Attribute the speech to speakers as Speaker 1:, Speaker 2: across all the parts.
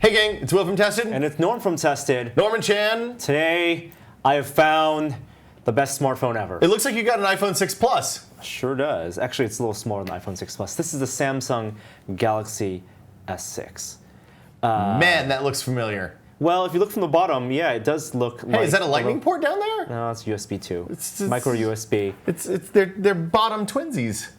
Speaker 1: Hey gang, it's Will from Tested.
Speaker 2: And it's Norm from Tested.
Speaker 1: Norman Chan.
Speaker 2: Today, I have found the best smartphone ever.
Speaker 1: It looks like you got an iPhone 6 Plus.
Speaker 2: Sure does. Actually, it's a little smaller than the iPhone 6 Plus. This is the Samsung Galaxy S6.
Speaker 1: Man, that looks familiar.
Speaker 2: Well, if you look from the bottom, yeah, it does look like...
Speaker 1: Hey, is that a lightning port down there?
Speaker 2: No, it's USB 2.
Speaker 1: It's
Speaker 2: Micro USB.
Speaker 1: They're bottom twinsies.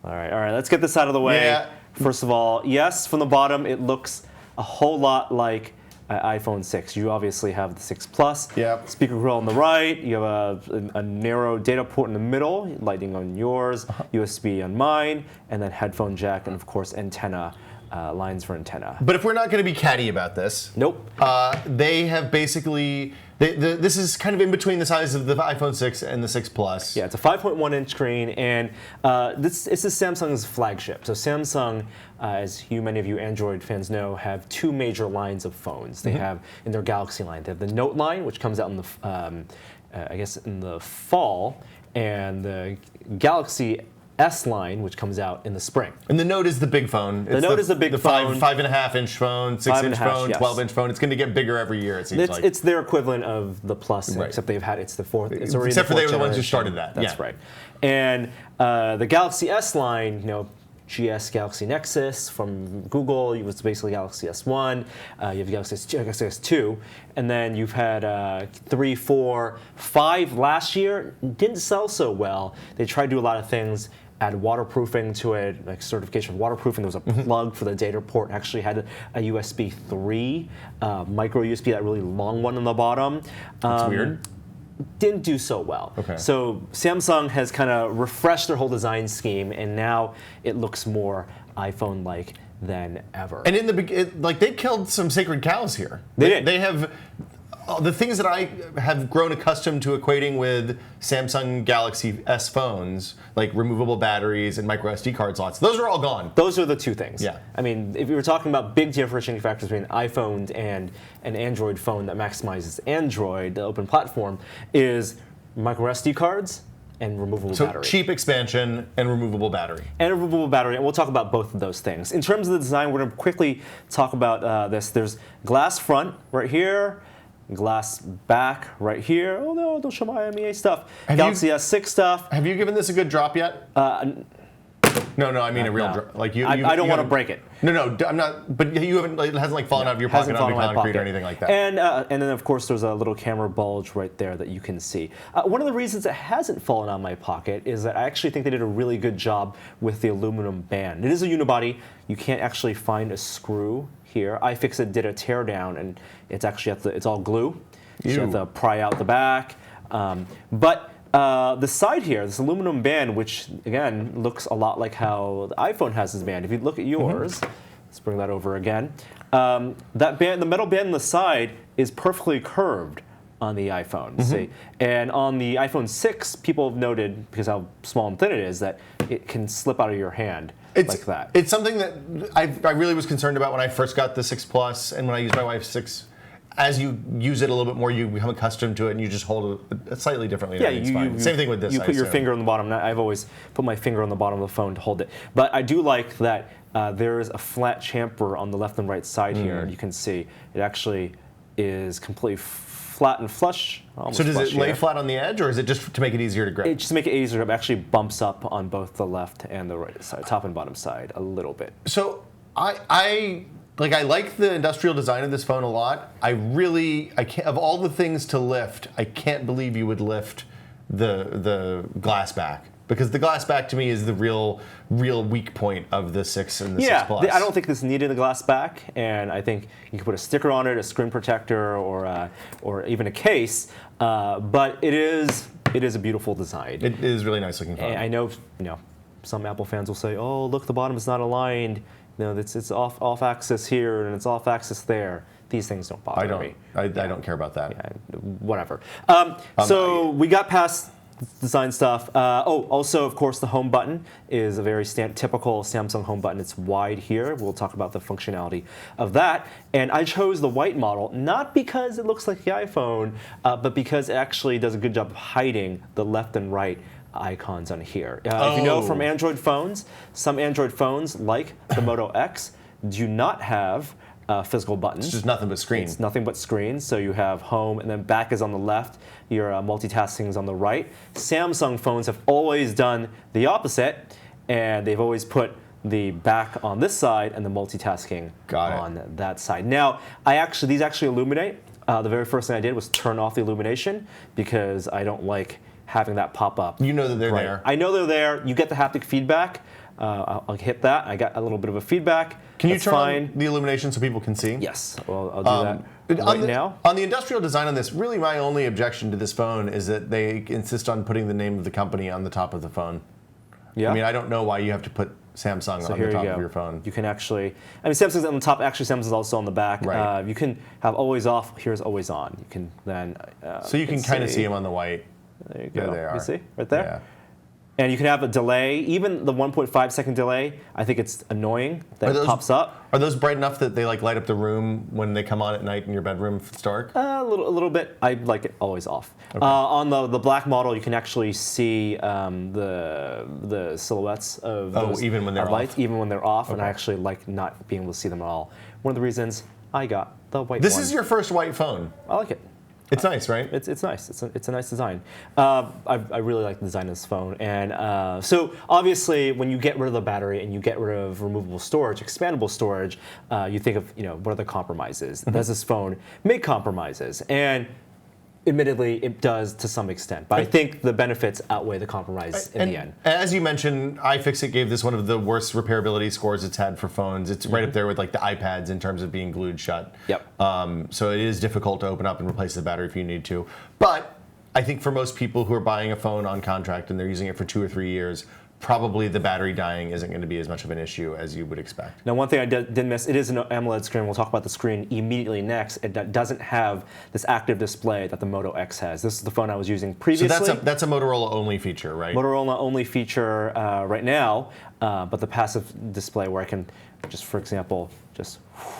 Speaker 2: All right, let's get this out of the way.
Speaker 1: Yeah.
Speaker 2: First of all, yes, from the bottom, it looks a whole lot like iPhone 6. You obviously have the 6 Plus.
Speaker 1: Yep.
Speaker 2: Speaker grill on the right. You have a narrow data port in the middle, lightning on yours, USB on mine, and then headphone jack, and of course antenna, lines for antenna.
Speaker 1: But if we're not going to be catty about this,
Speaker 2: Nope.
Speaker 1: They have basically, this is kind of in between the size of the iPhone 6 and the 6 Plus.
Speaker 2: Yeah, it's a 5.1-inch screen, and this is Samsung's flagship. So Samsung, as many of you Android fans know, have two major lines of phones. They have in their Galaxy line. They have the Note line, which comes out in the, I guess, in the fall, and the Galaxy S line, which comes out in the spring.
Speaker 1: And the Note is the big phone.
Speaker 2: The Note is the big phone.
Speaker 1: 5.5-inch phone, 6-inch phone,
Speaker 2: yes.
Speaker 1: 12-inch phone. It's going to get bigger every year, it seems like.
Speaker 2: It's their equivalent of the Plus,
Speaker 1: Right.
Speaker 2: except they've had it's the fourth. It's already
Speaker 1: Except
Speaker 2: the
Speaker 1: for they
Speaker 2: fourth
Speaker 1: were the ones who
Speaker 2: generation.
Speaker 1: started that.
Speaker 2: That's
Speaker 1: yeah.
Speaker 2: right. And the Galaxy S line, GS Galaxy Nexus from Google. It was basically Galaxy S1. You have Galaxy S2, and then you've had 3, 4, 5 last year. Didn't sell so well. They tried to do a lot of things. Add waterproofing to it, like certification of waterproofing. There was a plug for the data port. Actually had a USB 3, micro USB, that really long one on the bottom.
Speaker 1: That's weird.
Speaker 2: Didn't do so well.
Speaker 1: Okay.
Speaker 2: So Samsung has kind of refreshed their whole design scheme, and now it looks more iPhone-like than ever.
Speaker 1: And in the like, they killed some sacred cows here.
Speaker 2: They did.
Speaker 1: They have the things that I have grown accustomed to equating with Samsung Galaxy S phones, like removable batteries and micro SD card slots. Those are all gone.
Speaker 2: Those are the two things.
Speaker 1: Yeah.
Speaker 2: I mean, if you were talking about big differentiating factors between iPhone and an Android phone that maximizes Android, the open platform, is micro SD cards and removable battery.
Speaker 1: So cheap expansion and removable battery.
Speaker 2: And a removable battery, and we'll talk about both of those things. In terms of the design, we're going to quickly talk about this. There's glass front right here, glass back right here. Oh no, don't show my IMEA stuff. Galaxy S6 stuff.
Speaker 1: Have you given this a good drop yet? No, I mean a real drop. Like
Speaker 2: I don't want to break it.
Speaker 1: No, I'm not. But you haven't. It hasn't like fallen out of your pocket onto concrete or anything like that.
Speaker 2: And then of course there's a little camera bulge right there that you can see. One of the reasons it hasn't fallen out of my pocket is that I actually think they did a really good job with the aluminum band. It is a unibody. You can't actually find a screw here. iFixit did a teardown, and it's actually it's all glue. So you have to pry out the back. But the side here, this aluminum band, which again looks a lot like how the iPhone has this band. If you look at yours, let's bring that over again. That band, the metal band on the side, is perfectly curved on the iPhone. See, and on the iPhone 6, people have noted, because how small and thin it is, that it can slip out of your hand. Like that.
Speaker 1: It's something that I really was concerned about when I first got the 6 Plus and when I used my wife's 6. As you use it a little bit more, you become accustomed to it, and you just hold it slightly differently.
Speaker 2: Yeah,
Speaker 1: Same thing with this.
Speaker 2: You put your finger on the bottom. I've always put my finger on the bottom of the phone to hold it. But I do like that there is a flat chamfer on the left and right side here, and you can see it actually is completely flat and flush.
Speaker 1: So does it lay flat on the edge, or is it just to make it easier to grip?
Speaker 2: It just to make it easier. It actually bumps up on both the left and the right side, top and bottom side, a little bit.
Speaker 1: So I like the industrial design of this phone a lot. I can't, of all the things to lift, I can't believe you would lift the glass back. Because the glass back to me is the real weak point of the 6 and the 6 Plus.
Speaker 2: I don't think this needed a glass back, and I think you can put a sticker on it, a screen protector, or even a case. But it is a beautiful design.
Speaker 1: It is really nice looking phone.
Speaker 2: And I know some Apple fans will say, "Oh, look, the bottom is not aligned. It's off axis here and it's off axis there." These things don't bother me.
Speaker 1: I don't care about that.
Speaker 2: Yeah, whatever. So we got past design stuff. Also, of course, the home button is a very typical Samsung home button. It's wide here. We'll talk about the functionality of that. And I chose the white model, not because it looks like the iPhone, but because it actually does a good job of hiding the left and right icons on here. If you know from Android phones, some Android phones, like the Moto X, do not have physical buttons.
Speaker 1: It's just nothing but screen.
Speaker 2: It's nothing but screen. So you have home, and then back is on the left. Your multitasking is on the right. Samsung phones have always done the opposite, and they've always put the back on this side and the multitasking on that side. Now, these actually illuminate. The very first thing I did was turn off the illumination because I don't like having that pop up.
Speaker 1: You know that they're there.
Speaker 2: I know they're there. You get the haptic feedback. I'll hit that. I got a little bit of a feedback.
Speaker 1: Can you turn on the illumination so people can see?
Speaker 2: Yes. Well, I'll do that now.
Speaker 1: On the industrial design on this, really my only objection to this phone is that they insist on putting the name of the company on the top of the phone.
Speaker 2: Yeah.
Speaker 1: I mean, I don't know why you have to put Samsung on the top of your phone.
Speaker 2: You can actually, Samsung's on the top. Actually, Samsung's also on the back.
Speaker 1: Right.
Speaker 2: You can have always off. Here's always on. You can then.
Speaker 1: So you can kind of see them on the white.
Speaker 2: There you go.
Speaker 1: There they are.
Speaker 2: You see right there.
Speaker 1: Yeah.
Speaker 2: And you can have a delay, even the 1.5 second delay. I think it's annoying that it pops up.
Speaker 1: Are those bright enough that they like light up the room when they come on at night in your bedroom if it's dark?
Speaker 2: A little bit. I like it always off. Okay. On the black model, you can actually see the silhouettes of those
Speaker 1: even when they're
Speaker 2: lights,
Speaker 1: off.
Speaker 2: even when they're off.
Speaker 1: Okay.
Speaker 2: And I actually like not being able to see them at all. One of the reasons I got the white.
Speaker 1: This is your first white phone.
Speaker 2: I like it.
Speaker 1: It's nice, right?
Speaker 2: It's nice. It's a nice design. I really like the design of this phone. And so obviously, when you get rid of the battery and you get rid of removable storage, expandable storage, you think of what are the compromises? Does this phone make compromises? And admittedly, it does to some extent, but I think the benefits outweigh the compromise in the end.
Speaker 1: As you mentioned, iFixit gave this one of the worst repairability scores it's had for phones. It's right up there with like the iPads in terms of being glued shut.
Speaker 2: Yep.
Speaker 1: So it is difficult to open up and replace the battery if you need to. But I think for most people who are buying a phone on contract and they're using it for 2 or 3 years, probably the battery dying isn't going to be as much of an issue as you would expect.
Speaker 2: Now, one thing I did miss, it is an AMOLED screen. We'll talk about the screen immediately next. It doesn't have this active display that the Moto X has. This is the phone I was using previously.
Speaker 1: So that's a Motorola-only feature, right?
Speaker 2: Motorola-only feature right now, but the passive display where I can just, for example,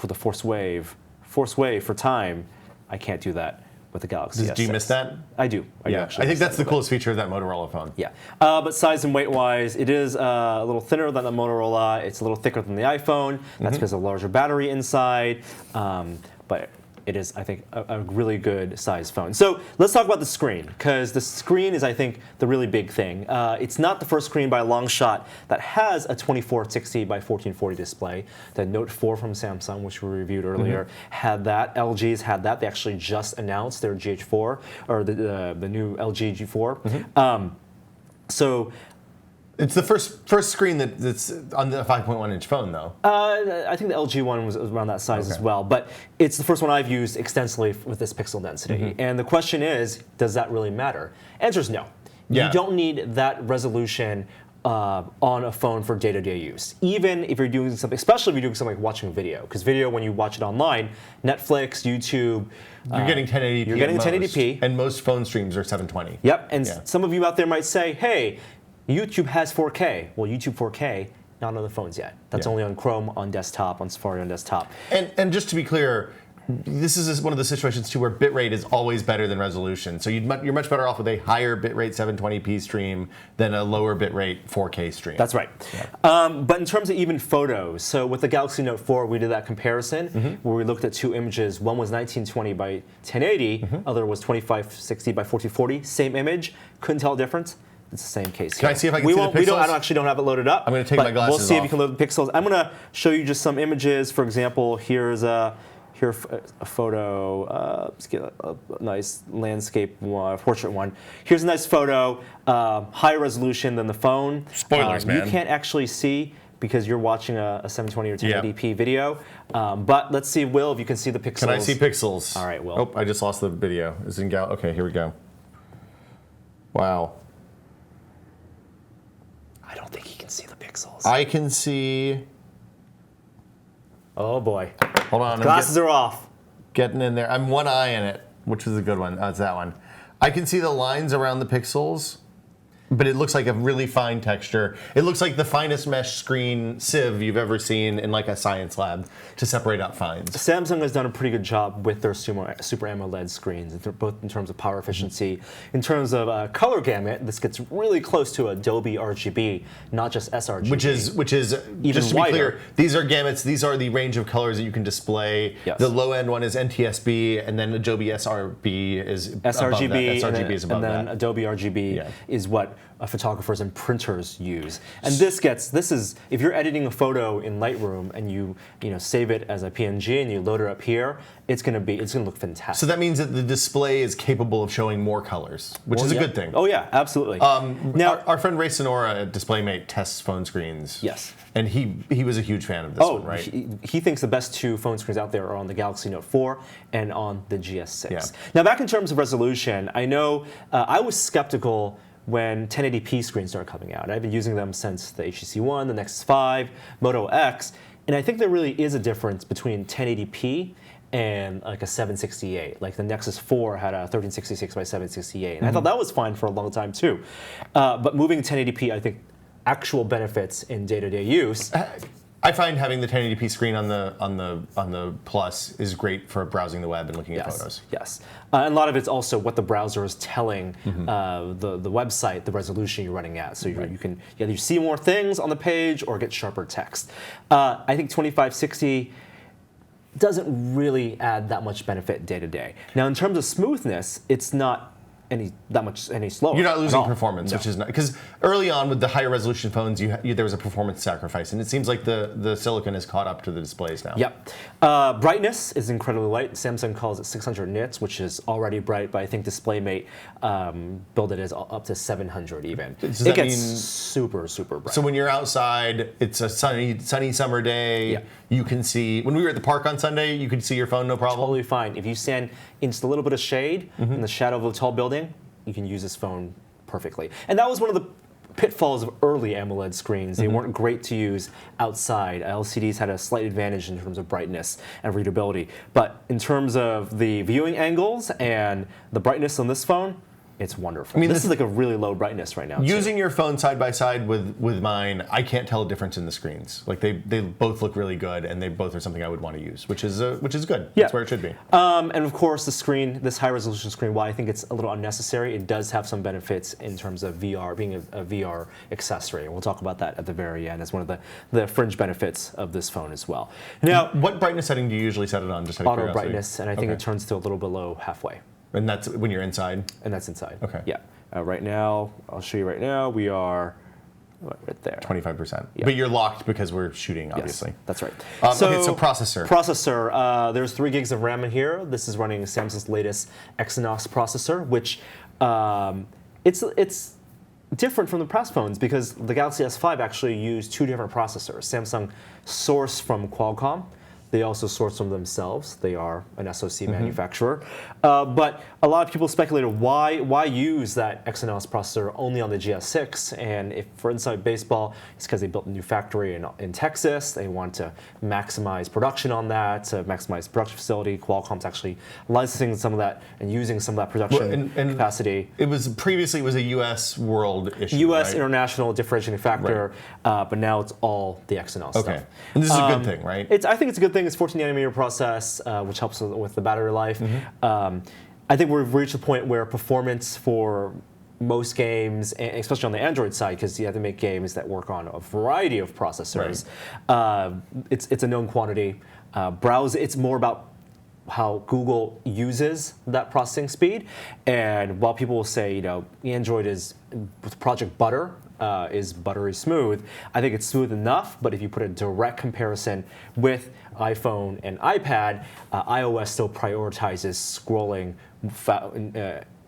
Speaker 2: the force wave for time, I can't do that with the Galaxy S6.
Speaker 1: Do you miss that?
Speaker 2: I do.
Speaker 1: I think that's the coolest feature of that Motorola phone.
Speaker 2: Yeah, but size and weight-wise, it is a little thinner than the Motorola. It's a little thicker than the iPhone. That's because of a larger battery inside. But it is, I think, a really good size phone. So let's talk about the screen, because the screen is, I think, the really big thing. It's not the first screen by a long shot that has a 2460 by 1440 display. The Note 4 from Samsung, which we reviewed earlier, had that. LG's had that. They actually just announced their GH4, or the new LG G4. So
Speaker 1: it's the first screen that's on the 5.1-inch phone, though.
Speaker 2: I think the LG one was around that size as well, but it's the first one I've used extensively with this pixel density. And the question is, does that really matter? Answer is no.
Speaker 1: Yeah.
Speaker 2: You don't need that resolution on a phone for day-to-day use. Even if you're doing something, especially if you're doing something like watching video, because video, when you watch it online, Netflix, YouTube,
Speaker 1: you're getting 1080p.
Speaker 2: You're getting 1080p,
Speaker 1: and most phone streams are 720.
Speaker 2: Yep, and some of you out there might say, hey, YouTube has 4K. Well, YouTube 4K, not on the phones yet. That's only on Chrome on desktop, on Safari on desktop.
Speaker 1: And just to be clear, this is one of the situations too where bitrate is always better than resolution. So you're much better off with a higher bitrate 720p stream than a lower bitrate 4K stream.
Speaker 2: That's right. But in terms of even photos, so with the Galaxy Note 4, we did that comparison where we looked at two images. One was 1920 by 1080, other was 2560 by 1440. Same image, couldn't tell the difference. It's the same case here.
Speaker 1: Can I see if I can see the pixels?
Speaker 2: I actually don't have it loaded up.
Speaker 1: I'm going to take my glasses off.
Speaker 2: We'll see if you can load the pixels. I'm going to show you just some images. For example, here's a photo. Let's get a nice landscape portrait one. Here's a nice photo, higher resolution than the phone.
Speaker 1: Spoilers, man.
Speaker 2: You can't actually see because you're watching a 720 or 1080p video. But let's see, Will, if you can see the pixels.
Speaker 1: Can I see pixels?
Speaker 2: All right, Will.
Speaker 1: Oh, I just lost the video. It's in Okay, here we go. Wow.
Speaker 2: I don't think he can see the pixels.
Speaker 1: I can see.
Speaker 2: Oh boy.
Speaker 1: Hold on.
Speaker 2: Glasses are off.
Speaker 1: Getting in there. I'm one eye in it, which is a good one. That's that one. I can see the lines around the pixels. but it looks like a really fine texture. It looks like the finest mesh screen sieve you've ever seen in like a science lab to separate out fines.
Speaker 2: Samsung has done a pretty good job with their Super AMOLED screens, both in terms of power efficiency, in terms of color gamut. This gets really close to Adobe RGB, not just sRGB.
Speaker 1: Which is
Speaker 2: even
Speaker 1: just to be
Speaker 2: wider.
Speaker 1: clear, these are gamuts. These are the range of colors that you can display.
Speaker 2: Yes.
Speaker 1: The low end one is NTSB, and then Adobe sRGB is above that. sRGB is above
Speaker 2: and then
Speaker 1: that.
Speaker 2: Adobe RGB is what photographers and printers use. And this is if you're editing a photo in Lightroom and you save it as a PNG and you load it up here, it's gonna look fantastic.
Speaker 1: So that means that the display is capable of showing more colors, which is a good thing.
Speaker 2: Oh yeah, absolutely.
Speaker 1: Now, our friend Ray Sonora at DisplayMate tests phone screens.
Speaker 2: Yes.
Speaker 1: And he was a huge fan of this one, right?
Speaker 2: He thinks the best two phone screens out there are on the Galaxy Note 4 and on the GS6.
Speaker 1: Yeah.
Speaker 2: Now back in terms of resolution, I know I was skeptical when 1080p screens started coming out. I've been using them since the HTC One, the Nexus 5, Moto X, and I think there really is a difference between 1080p and like a 768. Like the Nexus 4 had a 1366 by 768, and I thought that was fine for a long time too. But moving to 1080p, I think actual benefits in day-to-day use.
Speaker 1: I find having the 1080p screen on the Plus is great for browsing the web and looking at photos.
Speaker 2: Yes, and a lot of it's also what the browser is telling the website the resolution you're running at. So you can either see more things on the page or get sharper text. I think 2560 doesn't really add that much benefit day to day. Now, in terms of smoothness, it's not any slower.
Speaker 1: You're not losing performance, which is not, because early on with the higher resolution phones, there was a performance sacrifice, and it seems like the silicon has caught up to the displays now.
Speaker 2: Yep. Brightness is incredibly light. Samsung calls it 600 nits, which is already bright, but I think DisplayMate build it as up to 700 even.
Speaker 1: Does
Speaker 2: it
Speaker 1: that
Speaker 2: gets
Speaker 1: mean,
Speaker 2: super, super bright.
Speaker 1: So when you're outside, it's a sunny summer day, you can see, when we were at the park on Sunday, you could see your phone no problem?
Speaker 2: Totally fine. If you stand in just a little bit of shade in the shadow of a tall building, you can use this phone perfectly. And that was one of the pitfalls of early AMOLED screens. They weren't great to use outside. LCDs had a slight advantage in terms of brightness and readability. But in terms of the viewing angles and the brightness on this phone, it's wonderful. I mean, this is like a really low brightness right now.
Speaker 1: Using your phone side by side with mine, I can't tell a difference in the screens. Like they both look really good, and they both are something I would want to use, which is good.
Speaker 2: Yeah.
Speaker 1: That's where it should be.
Speaker 2: And of course, the screen, this high resolution screen, while I think it's a little unnecessary, it does have some benefits in terms of VR, being a VR accessory. And we'll talk about that at the very end as one of the fringe benefits of this phone as well. Now,
Speaker 1: what brightness setting do you usually set it on? Just out of
Speaker 2: auto
Speaker 1: curiosity?
Speaker 2: brightness, and I think it turns to a little below halfway.
Speaker 1: And that's when you're inside?
Speaker 2: And that's inside.
Speaker 1: Okay.
Speaker 2: Yeah. Right now, I'll show you right now, we are right there.
Speaker 1: 25%. Yeah. But you're locked because we're shooting, obviously.
Speaker 2: Yes, that's right.
Speaker 1: So processor.
Speaker 2: Processor. There's 3 gigs of RAM in here. This is running Samsung's latest Exynos processor, which it's different from the past phones because the Galaxy S5 actually used 2 different processors. Samsung sourced from Qualcomm. They also source them themselves. They are an SoC manufacturer. But a lot of people speculated why use that Exynos processor only on the GS6? And if for Inside Baseball, it's because they built a new factory in Texas. They want to maximize production on that, to maximize the production facility. Qualcomm's actually licensing some of that and using some of that production capacity.
Speaker 1: It was previously a US world issue.
Speaker 2: US
Speaker 1: right?
Speaker 2: international differentiating factor, but now it's all the Exynos stuff.
Speaker 1: And this is a good thing, right?
Speaker 2: I think it's a good thing. It's 14 nanometer process, which helps with the battery life. I think we've reached a point where performance for most games, and especially on the Android side, because you have to make games that work on a variety of processors, it's a known quantity. It's more about how Google uses that processing speed. And while people will say, Android is with Project Butter, is buttery smooth. I think it's smooth enough, but if you put a direct comparison with iPhone and iPad, iOS still prioritizes scrolling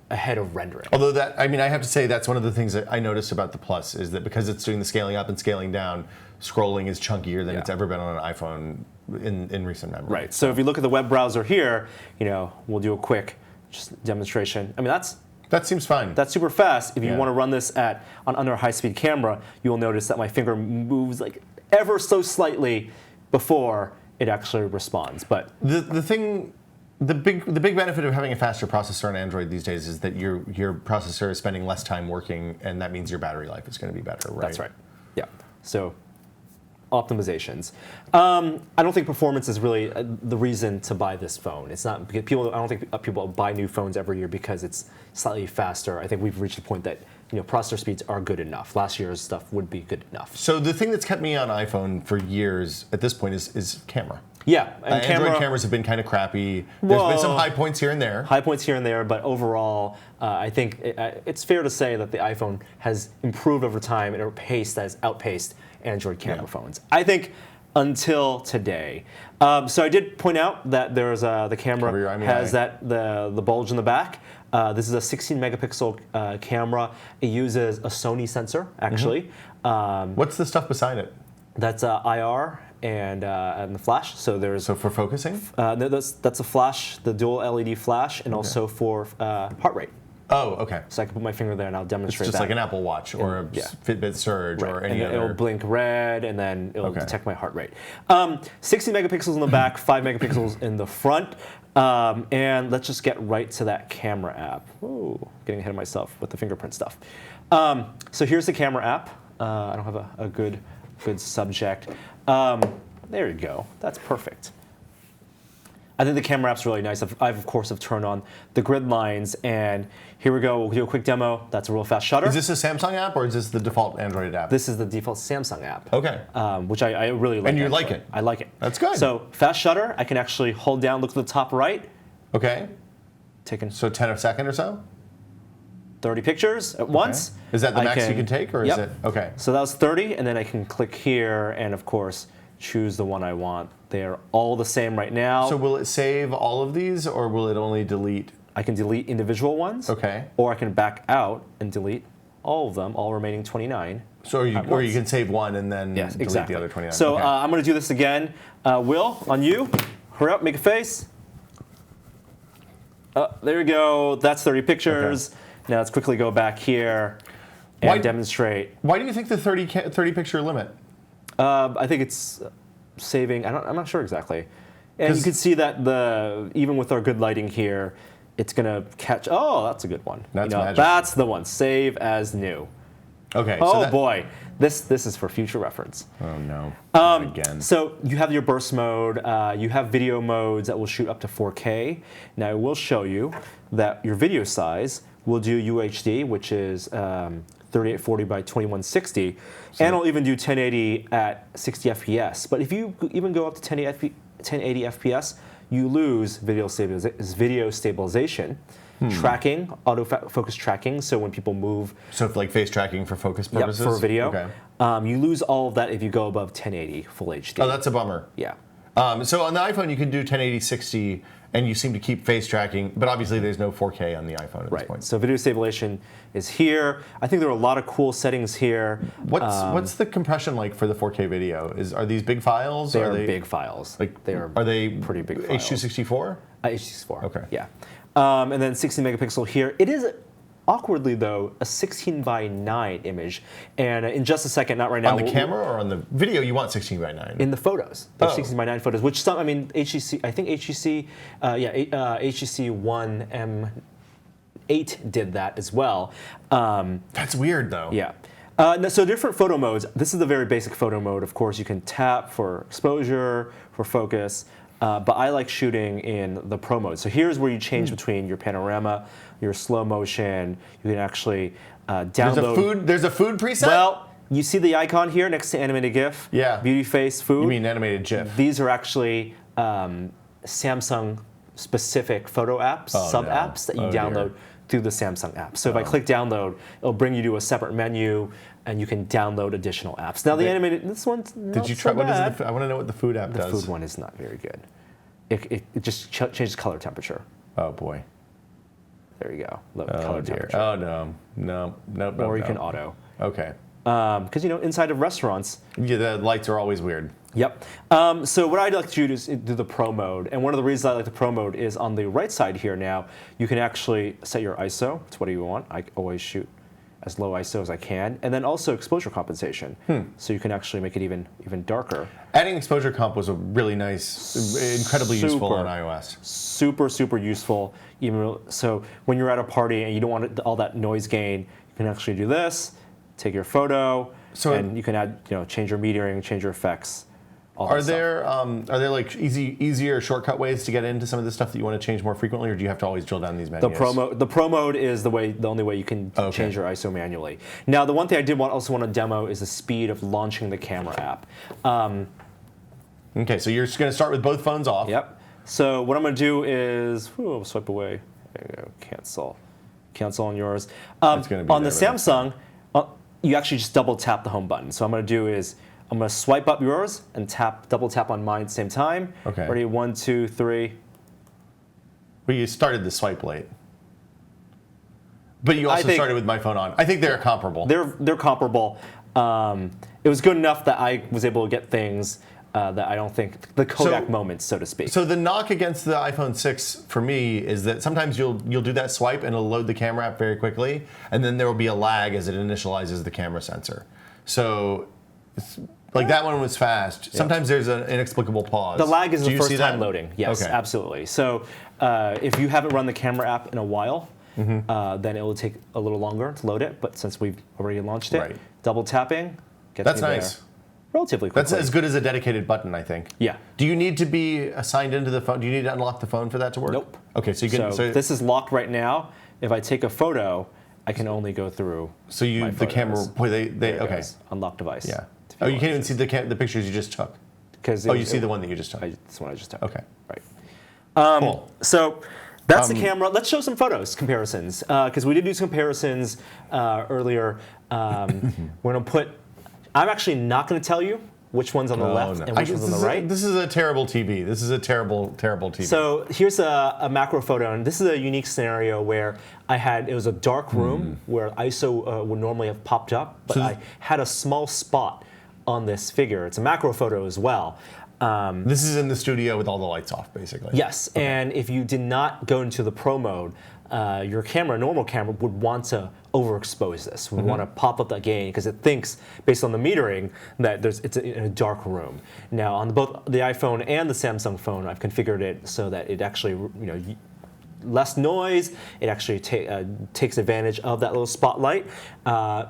Speaker 2: ahead of rendering.
Speaker 1: Although I have to say that's one of the things that I noticed about the Plus is that because it's doing the scaling up and scaling down, scrolling is chunkier than it's ever been on an iPhone in recent memory.
Speaker 2: Right. So if you look at the web browser here, we'll do a quick demonstration. I mean,
Speaker 1: that seems fine.
Speaker 2: That's super fast. If you want to run this on under a high-speed camera, you'll notice that my finger moves like ever so slightly before it actually responds. But
Speaker 1: the thing The big benefit of having a faster processor on Android these days is that your processor is spending less time working, and that means your battery life is going to be better, right?
Speaker 2: That's right. Yeah. So optimizations. I don't think performance is really the reason to buy this phone. It's not because people. I don't think people buy new phones every year because it's slightly faster. I think we've reached the point that processor speeds are good enough. Last year's stuff would be good enough.
Speaker 1: So the thing that's kept me on iPhone for years at this point is camera.
Speaker 2: Yeah, and
Speaker 1: Android cameras have been kind of crappy. There's been some high points here and there.
Speaker 2: High points here and there, but overall, I think it's fair to say that the iPhone has improved over time and has outpaced Android camera phones. I think until today. So I did point out that there's the camera has the bulge in the back. This is a 16 megapixel camera. It uses a Sony sensor, actually.
Speaker 1: What's the stuff beside it?
Speaker 2: That's IR and the flash. So there's
Speaker 1: for focusing.
Speaker 2: That's a flash, the dual LED flash, and also for heart rate.
Speaker 1: Oh, okay.
Speaker 2: So I can put my finger there and I'll demonstrate
Speaker 1: it's just
Speaker 2: that.
Speaker 1: like an Apple Watch or a Fitbit Surge or any other.
Speaker 2: It'll blink red and then it'll detect my heart rate. 60 megapixels in the back, 5 megapixels in the front. And let's just get right to that camera app. Ooh, getting ahead of myself with the fingerprint stuff. So here's the camera app. I don't have a good subject. There you go. That's perfect. I think the camera app's really nice. I've of course turned on the grid lines, and here we go. We'll do a quick demo. That's a real fast shutter.
Speaker 1: Is this a Samsung app or is this the default Android app?
Speaker 2: This is the default Samsung app.
Speaker 1: Okay.
Speaker 2: Which I really like.
Speaker 1: And you like it?
Speaker 2: I like it.
Speaker 1: That's good.
Speaker 2: So fast shutter. I can actually hold down, look at the top right.
Speaker 1: Okay.
Speaker 2: So
Speaker 1: 10 a second or so?
Speaker 2: 30 pictures at once.
Speaker 1: Is that the max you can take, or is it? Okay.
Speaker 2: So that was 30, and then I can click here and, of course, choose the one I want. They're all the same right now.
Speaker 1: So will it save all of these, or will it only delete?
Speaker 2: I can delete individual ones.
Speaker 1: Okay.
Speaker 2: Or I can back out and delete all of them, all remaining 29.
Speaker 1: So or you can save one and then delete the other 29.
Speaker 2: So I'm going to do this again. Will, on you. Hurry up, make a face. There we go. That's 30 pictures. Okay. Now let's quickly go back here and demonstrate.
Speaker 1: Why do you think the 30 picture limit?
Speaker 2: I think it's saving. I'm not sure exactly. And you can see that even with our good lighting here, it's going to catch. Oh, that's a good one.
Speaker 1: That's magic.
Speaker 2: That's the one. Save as new.
Speaker 1: Okay.
Speaker 2: Oh boy, this is for future reference.
Speaker 1: Oh no. Not again.
Speaker 2: So you have your burst mode. You have video modes that will shoot up to 4K. Now I will show you that your video size will do UHD, which is 3840 by 2160, and it'll even do 1080 at 60 FPS. But if you even go up to 1080 FPS, you lose video stabilization, tracking, autofocus tracking. So when people move,
Speaker 1: so like face tracking for focus purposes,
Speaker 2: for video, you lose all of that if you go above 1080 full HD.
Speaker 1: Oh, that's a bummer.
Speaker 2: Yeah.
Speaker 1: So on the iPhone, you can do 1080 60. And you seem to keep face tracking, but obviously there's no 4K on the iPhone at this point.
Speaker 2: So video stabilization is here. I think there are a lot of cool settings here.
Speaker 1: What's the compression like for the 4K video? Are these big files?
Speaker 2: They are big files.
Speaker 1: Are they
Speaker 2: pretty big files?
Speaker 1: H.264?
Speaker 2: H.264.
Speaker 1: Okay.
Speaker 2: Yeah. And then 16 megapixel here. It is awkwardly though a 16 by 9 image, and in just a second, not right now.
Speaker 1: On the camera or on the video, you want 16 by 9?
Speaker 2: In the photos, there's 16 by 9 photos, which some, I mean, HTC, I think HTC, HTC One M8 did that as well.
Speaker 1: That's weird though.
Speaker 2: Yeah. So different photo modes. This is the very basic photo mode. Of course, you can tap for exposure, for focus. But I like shooting in the Pro mode. So here's where you change between your panorama, your slow motion. You can actually download.
Speaker 1: There's a food preset?
Speaker 2: Well, you see the icon here next to animated GIF?
Speaker 1: Yeah.
Speaker 2: Beauty face, food.
Speaker 1: You mean animated GIF?
Speaker 2: These are actually Samsung specific photo apps, apps that you download through the Samsung app. So if I click download, it'll bring you to a separate menu, and you can download additional apps. Now the animated, this one's not
Speaker 1: Did you try?
Speaker 2: so
Speaker 1: What
Speaker 2: bad.
Speaker 1: is I want to know what the food app does.
Speaker 2: The food one is not very good. It just changes color temperature.
Speaker 1: Oh boy.
Speaker 2: There you go. Color temperature.
Speaker 1: Oh no.
Speaker 2: Or you can auto.
Speaker 1: Okay.
Speaker 2: Because inside of restaurants.
Speaker 1: Yeah, the lights are always weird.
Speaker 2: Yep. So what I'd like to do is do the Pro mode, and one of the reasons I like the Pro mode is on the right side here. Now you can actually set your ISO. It's what do you want? I always shoot as low ISO as I can, and then also exposure compensation, so you can actually make it even darker.
Speaker 1: Adding exposure comp was a really nice, incredibly useful on iOS.
Speaker 2: Super useful. Even so, when you're at a party and you don't want all that noise gain, you can actually do this, take your photo, and you can add, change your metering, change your effects.
Speaker 1: Are there like easier shortcut ways to get into some of the stuff that you want to change more frequently, or do you have to always drill down these menus?
Speaker 2: The pro mode is the only way you can change your ISO manually. Now, the one thing I did also want to demo is the speed of launching the camera app.
Speaker 1: Okay, so you're just going to start with both phones off.
Speaker 2: Yep. So what I'm going to do is swipe away. There you go. Cancel on yours. On the Samsung, you actually just double tap the home button. So what I'm going to do is I'm going to swipe up yours and double tap on mine at the same time.
Speaker 1: Okay.
Speaker 2: Ready? 1, 2, 3.
Speaker 1: Well, you started the swipe late. But you also started with my phone on. I think they're comparable.
Speaker 2: They're comparable. It was good enough that I was able to get things that I don't think the Kodak moments, so to speak.
Speaker 1: So the knock against the iPhone 6 for me is that sometimes you'll do that swipe and it'll load the camera app very quickly, and then there will be a lag as it initializes the camera sensor. So like that one was fast. Yep. Sometimes there's an inexplicable pause.
Speaker 2: The lag is the first time loading. Yes,
Speaker 1: okay.
Speaker 2: Absolutely. So if you haven't run the camera app in a while, then it will take a little longer to load it. But since we've already launched it, double tapping gets
Speaker 1: That's
Speaker 2: me
Speaker 1: nice.
Speaker 2: there relatively quickly.
Speaker 1: That's as good as a dedicated button, I think.
Speaker 2: Yeah.
Speaker 1: Do you need to be signed into the phone? Do you need to unlock the phone for that to work?
Speaker 2: Nope.
Speaker 1: Okay, so you can.
Speaker 2: So this is locked right now. If I take a photo, I can only go through.
Speaker 1: So the camera. Boy, okay.
Speaker 2: Unlock device.
Speaker 1: Yeah. Oh, you can't even see the pictures you just took. You see the one that you just took.
Speaker 2: This one I just took.
Speaker 1: Okay.
Speaker 2: Right.
Speaker 1: Cool.
Speaker 2: So that's the camera. Let's show some comparisons, because we did do some comparisons earlier. We're going to put. I'm actually not going to tell you which one's on the left and which one's on the right.
Speaker 1: This is a terrible TV. This is a terrible TV.
Speaker 2: So here's a macro photo, and this is a unique scenario where it was a dark room where ISO would normally have popped up, but I had a small spot on this figure. It's a macro photo as well.
Speaker 1: This is in the studio with all the lights off, basically.
Speaker 2: Yes, and if you did not go into the pro mode, your normal camera, would want to overexpose this. Would want to pop up that gain because it thinks, based on the metering, that it's in a dark room. Now, on both the iPhone and the Samsung phone, I've configured it so that it actually, less noise. It actually takes advantage of that little spotlight.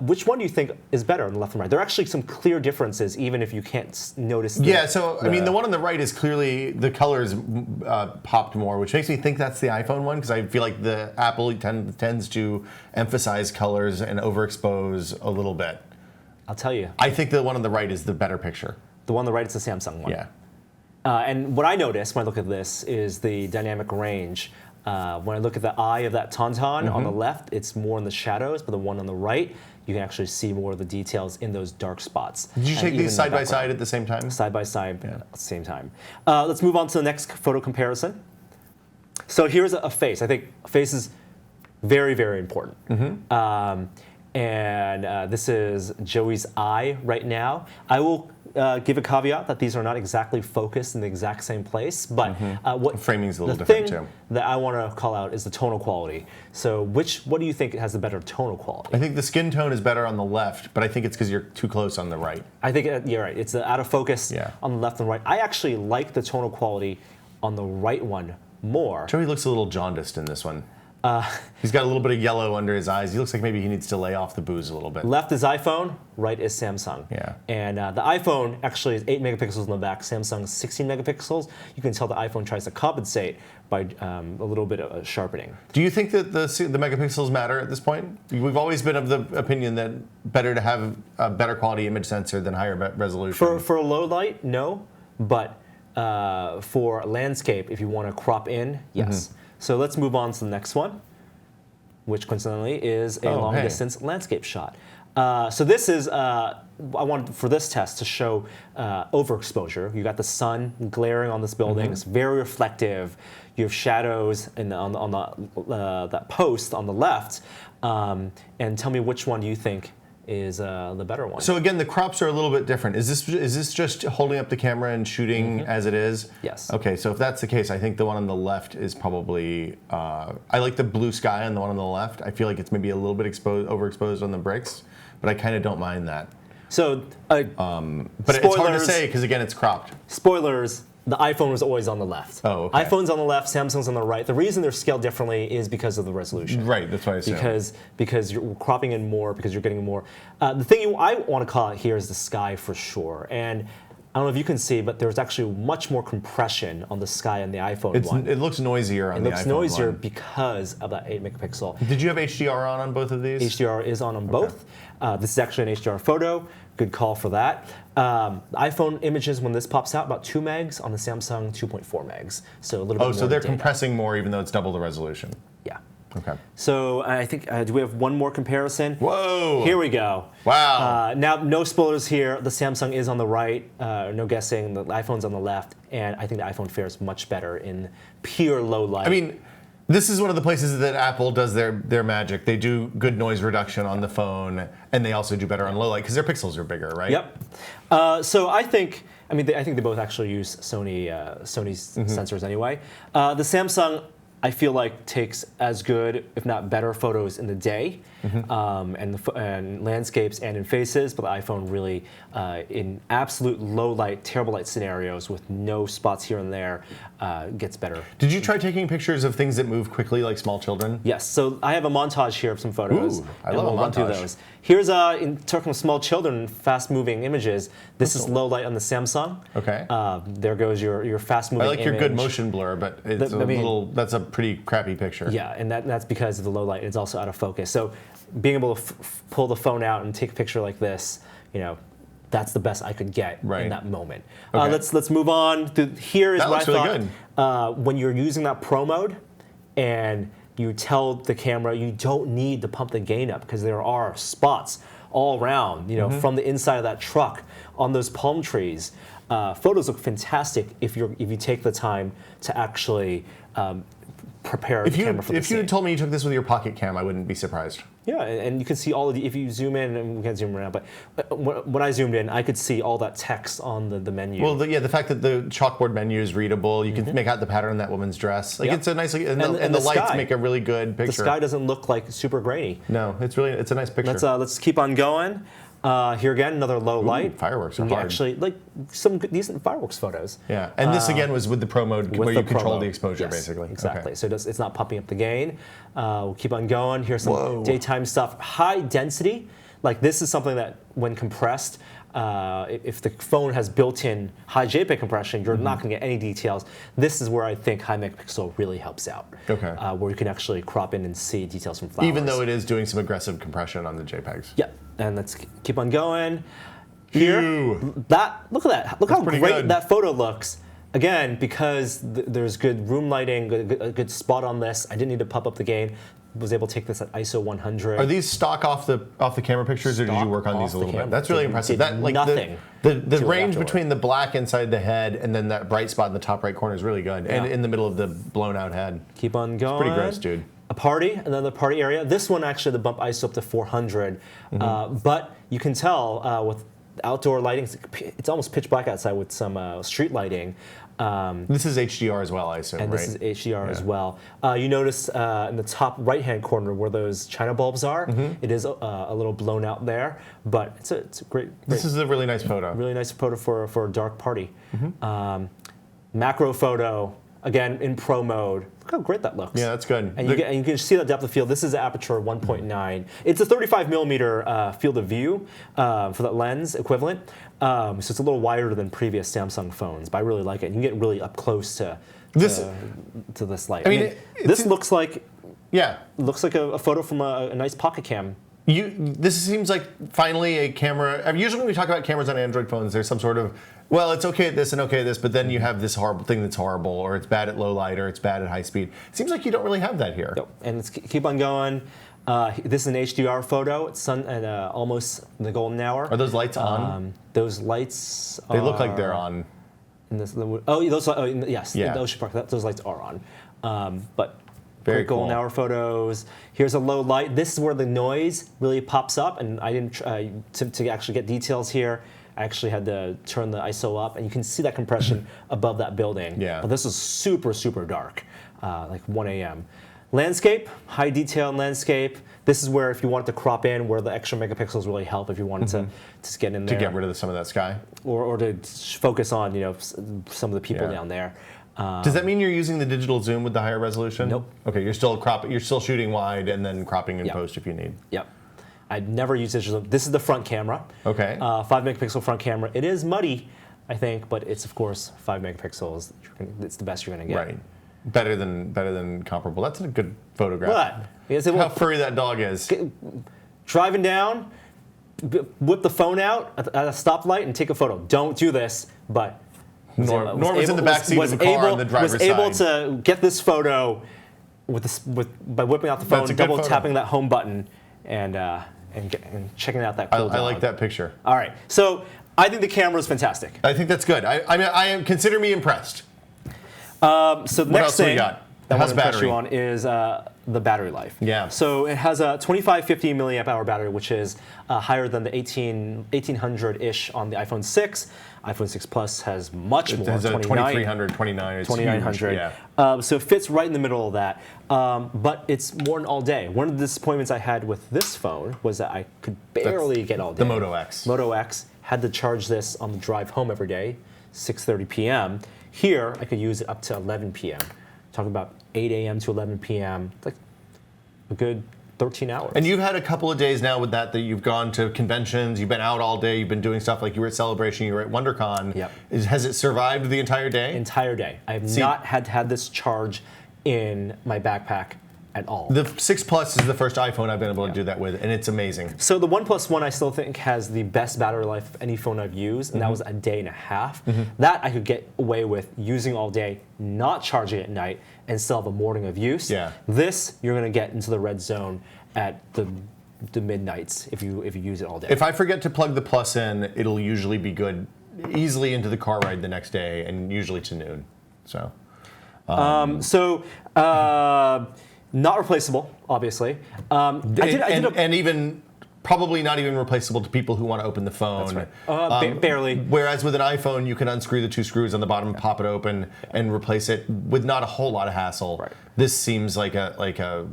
Speaker 2: Which one do you think is better on the left and right? There are actually some clear differences, even if you can't notice.
Speaker 1: I mean, the one on the right is clearly the colors popped more, which makes me think that's the iPhone one, because I feel like the Apple tends to emphasize colors and overexpose a little bit.
Speaker 2: I'll tell you.
Speaker 1: I think the one on the right is the better picture.
Speaker 2: The one on the right is the Samsung one.
Speaker 1: Yeah.
Speaker 2: And what I noticed when I look at this is the dynamic range. When I look at the eye of that tauntaun on the left, it's more in the shadows, but the one on the right, you can actually see more of the details in those dark spots.
Speaker 1: Did you take these side by side at the same time?
Speaker 2: Side by side at the same time. Let's move on to the next photo comparison. So here's a face. I think a face is very, very important. And this is Joey's eye right now. I will give a caveat that these are not exactly focused in the exact same place, but what
Speaker 1: framing's a little different too.
Speaker 2: The thing that I want to call out is the tonal quality. So what do you think has the better tonal quality?
Speaker 1: I think the skin tone is better on the left, but I think it's because you're too close on the right.
Speaker 2: I think you're right. It's out of focus on the left and right. I actually like the tonal quality on the right one more.
Speaker 1: Joey looks a little jaundiced in this one. He's got a little bit of yellow under his eyes. He looks like maybe he needs to lay off the booze a little bit.
Speaker 2: Left is iPhone, right is Samsung.
Speaker 1: Yeah.
Speaker 2: And the iPhone actually is 8 megapixels in the back, Samsung is 16 megapixels. You can tell the iPhone tries to compensate by a little bit of sharpening.
Speaker 1: Do you think that the megapixels matter at this point? We've always been of the opinion that better to have a better quality image sensor than higher resolution.
Speaker 2: For low light, no. But for landscape, if you want to crop in, yes. So let's move on to the next one, which coincidentally is a long-distance landscape shot. So this is, I wanted for this test to show overexposure. You got the sun glaring on this building. It's very reflective. You have shadows on that post on the left. And tell me which one do you think is the better one.
Speaker 1: So again, the crops are a little bit different. Is this just holding up the camera and shooting as it is?
Speaker 2: Yes.
Speaker 1: Okay, so if that's the case, I think the one on the left is probably. I like the blue sky on the one on the left. I feel like it's maybe a little bit overexposed on the bricks, but I kind of don't mind that.
Speaker 2: So,
Speaker 1: But it's hard to say because again, it's cropped.
Speaker 2: Spoilers. The iPhone was always on the left.
Speaker 1: Oh, okay.
Speaker 2: iPhone's on the left, Samsung's on the right. The reason they're scaled differently is because of the resolution.
Speaker 1: Right, that's what I assume.
Speaker 2: Because you're cropping in more, because you're getting more. The thing I want to call out here is the sky for sure. And I don't know if you can see, but there's actually much more compression on the sky on the iPhone one.
Speaker 1: It looks noisier on the iPhone one.
Speaker 2: It looks noisier because of that 8 megapixel.
Speaker 1: Did you have HDR on both of these?
Speaker 2: HDR is on both. This is actually an HDR photo. Good call for that. The iPhone images, when this pops out, about 2 megs. On the Samsung, 2.4 megs. So a little bit more.
Speaker 1: Oh, so they're
Speaker 2: data.
Speaker 1: compressing more even though it's double the resolution.
Speaker 2: Yeah.
Speaker 1: Okay.
Speaker 2: So I think, do we have one more comparison?
Speaker 1: Whoa.
Speaker 2: Here we go.
Speaker 1: Wow.
Speaker 2: Now, no spoilers here. The Samsung is on the right. No guessing. The iPhone's on the left. And I think the iPhone fares much better in pure low light.
Speaker 1: I mean, this is one of the places that Apple does their magic. They do good noise reduction on the phone, and they also do better on low light because their pixels are bigger, right?
Speaker 2: Yep. So I think they both actually use Sony's sensors anyway. The Samsung, I feel like, takes as good, if not better, photos in the day, and landscapes and in faces. But the iPhone really, in absolute low light, terrible light scenarios with no spots here and there, gets better.
Speaker 1: Did you try taking pictures of things that move quickly, like small children?
Speaker 2: Yes. So I have a montage here of some photos.
Speaker 1: Ooh, I love a
Speaker 2: run through
Speaker 1: montage.
Speaker 2: those. Here's in talking of small children, fast-moving images. This is low light on the Samsung.
Speaker 1: Okay.
Speaker 2: There goes your fast-moving.
Speaker 1: I like your
Speaker 2: image.
Speaker 1: good motion blur, but it's that's a pretty crappy picture.
Speaker 2: Yeah, and that's because of the low light. It's also out of focus. So being able to pull the phone out and take a picture like this, that's the best I could get in that moment.
Speaker 1: Okay.
Speaker 2: Let's move on. Here is
Speaker 1: That
Speaker 2: what
Speaker 1: looks
Speaker 2: I
Speaker 1: really
Speaker 2: thought. When you're using that Pro mode, and you tell the camera you don't need to pump the gain up because there are spots all around, from the inside of that truck on those palm trees. Photos look fantastic if you take the time to actually prepare the camera for the
Speaker 1: If you had
Speaker 2: scene.
Speaker 1: told me you took this with your pocket cam, I wouldn't be surprised.
Speaker 2: Yeah, and you can see all of the, if you zoom in, and we can't zoom around, but when I zoomed in, I could see all that text on the menu.
Speaker 1: Well, the fact that the chalkboard menu is readable, you can make out the pattern in that woman's dress. Like it's a nice, and the lights
Speaker 2: sky.
Speaker 1: make a really good picture.
Speaker 2: The sky doesn't look like super grainy.
Speaker 1: No, it's a nice picture.
Speaker 2: Let's keep on going. Here again, another low light.
Speaker 1: Fireworks are
Speaker 2: And you
Speaker 1: hard.
Speaker 2: actually like some decent fireworks photos.
Speaker 1: Yeah, and this again was with the Pro mode where you control the exposure,
Speaker 2: Yes,
Speaker 1: basically.
Speaker 2: Exactly.
Speaker 1: Okay.
Speaker 2: So it's not pumping up the gain. We'll keep on going. Here's some
Speaker 1: Whoa.
Speaker 2: daytime stuff. High density. Like this is something that when compressed, if the phone has built-in high JPEG compression, you're not going to get any details. This is where I think high megapixel really helps out.
Speaker 1: Okay.
Speaker 2: Where you can actually crop in and see details from flowers.
Speaker 1: Even though it is doing some aggressive compression on the JPEGs.
Speaker 2: Yeah, and let's keep on going. Here,
Speaker 1: Ew.
Speaker 2: look at that. Look how
Speaker 1: pretty
Speaker 2: great
Speaker 1: good.
Speaker 2: that photo looks. Again, because there's good room lighting, a good spot on this. I didn't need to pump up the gain. Was able to take this at ISO 100.
Speaker 1: Are these stock off the camera pictures, or did you
Speaker 2: Stock
Speaker 1: work on these
Speaker 2: off
Speaker 1: a
Speaker 2: the
Speaker 1: little bit?
Speaker 2: camera.
Speaker 1: That's really
Speaker 2: Did
Speaker 1: impressive. That like
Speaker 2: nothing
Speaker 1: the
Speaker 2: to it
Speaker 1: range
Speaker 2: afterward.
Speaker 1: between the black inside the head and then that bright spot in the top right corner is really good, and in the middle of the blown out head.
Speaker 2: Keep on going.
Speaker 1: Pretty gross, dude.
Speaker 2: A party, another party area. This one actually, the bump ISO up to 400, but you can tell with outdoor lighting, it's almost pitch black outside with some street lighting.
Speaker 1: This is HDR as well, I assume,
Speaker 2: And
Speaker 1: right?
Speaker 2: this is HDR as well. You notice in the top right-hand corner where those China bulbs are, it is a little blown out there, but it's a great.
Speaker 1: This is a really nice photo.
Speaker 2: Really nice photo for a dark party. Macro photo, again in Pro mode. Look how great that looks.
Speaker 1: Yeah, that's good.
Speaker 2: And you can see the depth of field. This is aperture 1.9. It's a 35 millimeter field of view for that lens equivalent. So it's a little wider than previous Samsung phones, but I really like it. You can get really up close to this light.
Speaker 1: I mean,
Speaker 2: this looks like
Speaker 1: a
Speaker 2: a photo from a nice pocket cam.
Speaker 1: This seems like finally a camera. I mean, usually when we talk about cameras on Android phones, there's some sort of, well, it's okay at this and okay at this, but then you have this horrible thing that's horrible, or it's bad at low light, or it's bad at high speed. It seems like you don't really have that here.
Speaker 2: Nope. And let's keep on going. This is an HDR photo. It's at almost the golden hour.
Speaker 1: Are those lights on?
Speaker 2: Those lights.
Speaker 1: They look like they're on.
Speaker 2: Yes.
Speaker 1: Yeah.
Speaker 2: Those lights are on. But
Speaker 1: Very
Speaker 2: quick golden
Speaker 1: cool.
Speaker 2: hour photos. Here's a low light. This is where the noise really pops up, and I didn't to actually get details here. I actually had to turn the ISO up, and you can see that compression above that building.
Speaker 1: Yeah.
Speaker 2: But this is super, super dark, like 1 a.m. Landscape, high detail landscape. This is where if you wanted to crop in, where the extra megapixels really help if you wanted to just get in there.
Speaker 1: To get rid of some of that sky.
Speaker 2: Or to focus on some of the people down there.
Speaker 1: Does that mean you're using the digital zoom with the higher resolution?
Speaker 2: Nope.
Speaker 1: Okay, you're still shooting wide and then cropping in post if you need.
Speaker 2: Yep. I'd never use digital. This is the front camera.
Speaker 1: Okay.
Speaker 2: 5 megapixel front camera. It is muddy, I think, but it's of course 5 megapixels. It's the best you're going to get.
Speaker 1: Right. Better than comparable. That's a good photograph.
Speaker 2: But yes,
Speaker 1: How furry that dog is.
Speaker 2: driving down, whip the phone out at a stoplight and take a photo. Don't do this, but
Speaker 1: Norm was in the backseat of the car on the driver's
Speaker 2: was able
Speaker 1: side.
Speaker 2: to get this photo by whipping out the phone,
Speaker 1: That's a good
Speaker 2: double
Speaker 1: photo.
Speaker 2: tapping that home button, and checking out that cool
Speaker 1: I like
Speaker 2: dog.
Speaker 1: that picture.
Speaker 2: All right, so I think the camera is fantastic.
Speaker 1: I think that's good. Consider me impressed.
Speaker 2: So the
Speaker 1: What
Speaker 2: next
Speaker 1: else do we
Speaker 2: thing
Speaker 1: got?
Speaker 2: that I
Speaker 1: How's
Speaker 2: want to impress
Speaker 1: battery?
Speaker 2: you on is the battery life.
Speaker 1: Yeah.
Speaker 2: So it has a 2550 milliamp hour battery, which is higher than the 1800-ish on the iPhone 6. iPhone 6 Plus has much more.
Speaker 1: It has a 2300, 29. It's
Speaker 2: 2900.
Speaker 1: huge. Yeah.
Speaker 2: So it fits right in the middle of that. But it's more than all day. One of the disappointments I had with this phone was that I could barely get all day.
Speaker 1: The Moto X.
Speaker 2: Moto X, had to charge this on the drive home every day, 6:30 p.m. Here, I could use it up to 11 p.m. Talking about 8 a.m. to 11 p.m., like a good 13 hours.
Speaker 1: And you've had a couple of days now with that you've gone to conventions, you've been out all day, you've been doing stuff like you were at Celebration, you were at WonderCon.
Speaker 2: Yep.
Speaker 1: Has it survived the entire day?
Speaker 2: Entire day. I have not had this charge in my backpack at all.
Speaker 1: The 6 Plus is the first iPhone I've been able to do that with, and it's amazing.
Speaker 2: So the OnePlus One I still think has the best battery life of any phone I've used, and that was a day and a half. That I could get away with using all day, not charging at night, and still have a morning of use.
Speaker 1: Yeah.
Speaker 2: This, you're going to get into the red zone at the midnights if you use it all day.
Speaker 1: If I forget to plug the Plus in, it'll usually be good easily into the car ride the next day, and usually to noon. So.
Speaker 2: Not replaceable, obviously.
Speaker 1: And even probably not even replaceable to people who want to open the phone.
Speaker 2: That's right. Barely.
Speaker 1: Whereas with an iPhone, you can unscrew the 2 screws on the bottom, pop it open, and replace it with not a whole lot of hassle.
Speaker 2: Right.
Speaker 1: This seems like a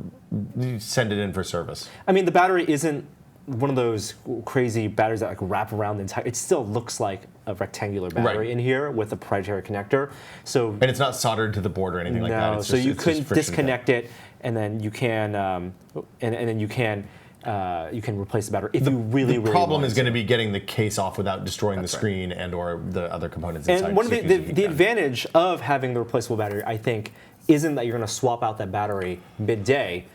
Speaker 1: you send it in for service.
Speaker 2: I mean, the battery isn't one of those crazy batteries that like wrap around the entire. It still looks like a rectangular battery in here with a proprietary connector. So
Speaker 1: And it's not soldered to the board or anything like that. It's
Speaker 2: so
Speaker 1: just,
Speaker 2: you
Speaker 1: it's
Speaker 2: can
Speaker 1: just friction
Speaker 2: disconnect it, and then you can you can replace the battery if you really
Speaker 1: The problem
Speaker 2: want
Speaker 1: is going to be getting the case off without destroying the screen and or the other components inside.
Speaker 2: And one of
Speaker 1: so you
Speaker 2: the
Speaker 1: can keep that.
Speaker 2: advantage of having the replaceable battery, I think, isn't that you're going to swap out that battery midday.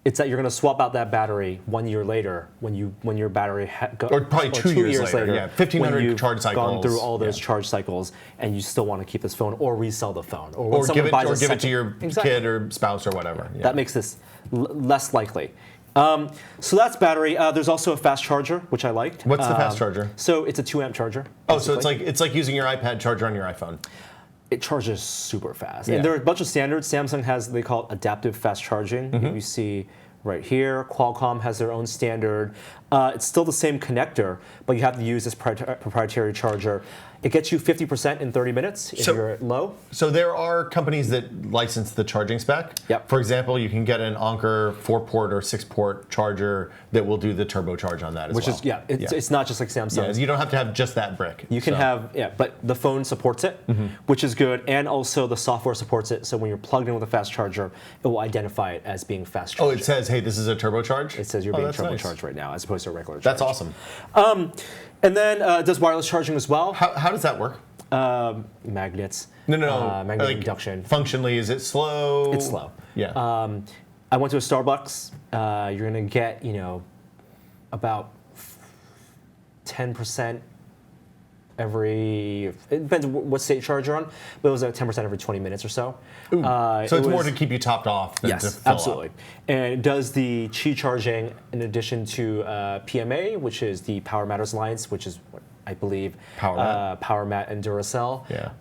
Speaker 2: It's that you're going to swap out that battery 1 year later when your battery
Speaker 1: or probably 2 years later. Yeah, 1500 charge cycles.
Speaker 2: Gone through all those charge cycles, and you still want to keep this phone or resell the phone, or when
Speaker 1: Or
Speaker 2: someone
Speaker 1: give it,
Speaker 2: buys
Speaker 1: or
Speaker 2: a
Speaker 1: give it to
Speaker 2: second-
Speaker 1: your
Speaker 2: Exactly.
Speaker 1: kid or spouse or whatever. Yeah.
Speaker 2: That makes this less likely. So that's battery. There's also a fast charger, which I liked.
Speaker 1: What's the fast charger?
Speaker 2: So it's a 2 amp charger.
Speaker 1: Oh, so
Speaker 2: basically.
Speaker 1: it's like using your iPad charger on your iPhone.
Speaker 2: It charges super fast.
Speaker 1: Yeah.
Speaker 2: And there are a bunch of standards. Samsung has, they call it adaptive fast charging. You see right here. Qualcomm has their own standard. It's still the same connector, but you have to use this proprietary charger. It gets you 50% in 30 minutes if you're at low.
Speaker 1: So there are companies that license the charging spec.
Speaker 2: Yep.
Speaker 1: For example, you can get an Anker 4-port or 6-port charger that will do the turbocharge on that as
Speaker 2: Which
Speaker 1: well.
Speaker 2: is, it's not just like Samsung.
Speaker 1: Yeah, you don't have to have just that brick.
Speaker 2: You can have, but the phone supports it, which is good, and also the software supports it. So when you're plugged in with a fast charger, it will identify it as being fast charged.
Speaker 1: Oh, it says, hey, this is a turbocharge?
Speaker 2: It says you're being
Speaker 1: that's nice.
Speaker 2: turbocharged right now, as opposed to a regular charge.
Speaker 1: That's awesome.
Speaker 2: And then it does wireless charging as well.
Speaker 1: How does that work?
Speaker 2: Magnets.
Speaker 1: No.
Speaker 2: Magnet
Speaker 1: Like,
Speaker 2: induction.
Speaker 1: Functionally, is it slow?
Speaker 2: It's slow.
Speaker 1: Yeah.
Speaker 2: I went to a Starbucks. You're going to get, about 10% every, it depends what state charge you're on, but it was like 10% every 20 minutes or so.
Speaker 1: So it's more to keep you topped off than to
Speaker 2: Yes,
Speaker 1: fill
Speaker 2: absolutely.
Speaker 1: up.
Speaker 2: And it does the Qi charging in addition to PMA, which is the Power Matters Alliance, which is I believe.
Speaker 1: Power mat.
Speaker 2: And Duracell.
Speaker 1: Yeah.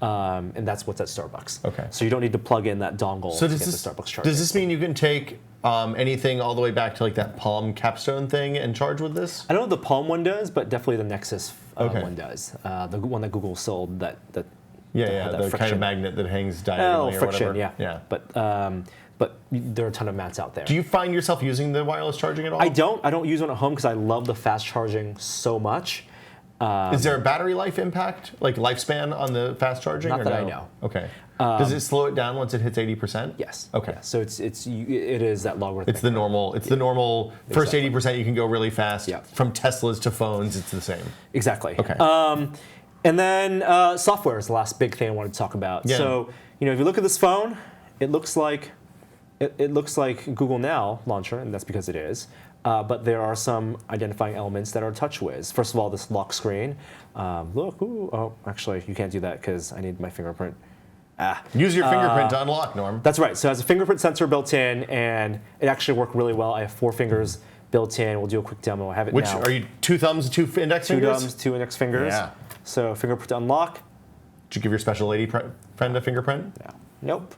Speaker 2: And that's what's at Starbucks.
Speaker 1: Okay.
Speaker 2: So you don't need to plug in that dongle
Speaker 1: So
Speaker 2: to get the Starbucks charger.
Speaker 1: does this mean you can take anything all the way back to like that Palm capstone thing and charge with this?
Speaker 2: I don't know what the Palm one does, but definitely the Nexus
Speaker 1: Okay.
Speaker 2: one does. The one that Google sold that
Speaker 1: The
Speaker 2: friction.
Speaker 1: kind of magnet that hangs diagonally or
Speaker 2: friction,
Speaker 1: whatever.
Speaker 2: yeah. But there are a ton of mats out there.
Speaker 1: Do you find yourself using the wireless charging at all?
Speaker 2: I don't use one at home because I love the fast charging so much.
Speaker 1: Is there a battery life impact, like lifespan on the fast charging?
Speaker 2: Not
Speaker 1: or
Speaker 2: that
Speaker 1: no?
Speaker 2: I know.
Speaker 1: Okay. Does it slow it down once it hits 80%?
Speaker 2: Yes.
Speaker 1: Okay.
Speaker 2: Yeah. So it is that logarithmic.
Speaker 1: It's the normal. It's the normal. First 80% you can go really fast.
Speaker 2: Yeah.
Speaker 1: From Teslas to phones, it's the same.
Speaker 2: Exactly.
Speaker 1: Okay.
Speaker 2: And then software is the last big thing I wanted to talk about.
Speaker 1: Yeah.
Speaker 2: So if you look at this phone, it looks like Google Now launcher, and that's because it is. But there are some identifying elements that are TouchWiz. First of all, this lock screen. Look, ooh, oh, actually, you can't do that because I need my fingerprint.
Speaker 1: Use your fingerprint to unlock, Norm.
Speaker 2: That's right. So it has a fingerprint sensor built in, and it actually worked really well. I have 4 fingers built in. We'll do a quick demo. I have it
Speaker 1: Which
Speaker 2: now.
Speaker 1: are you? 2 thumbs, 2 index
Speaker 2: 2
Speaker 1: fingers?
Speaker 2: thumbs, 2 index fingers.
Speaker 1: Yeah.
Speaker 2: So fingerprint to unlock.
Speaker 1: Did you give your special lady friend a fingerprint?
Speaker 2: Yeah. Nope.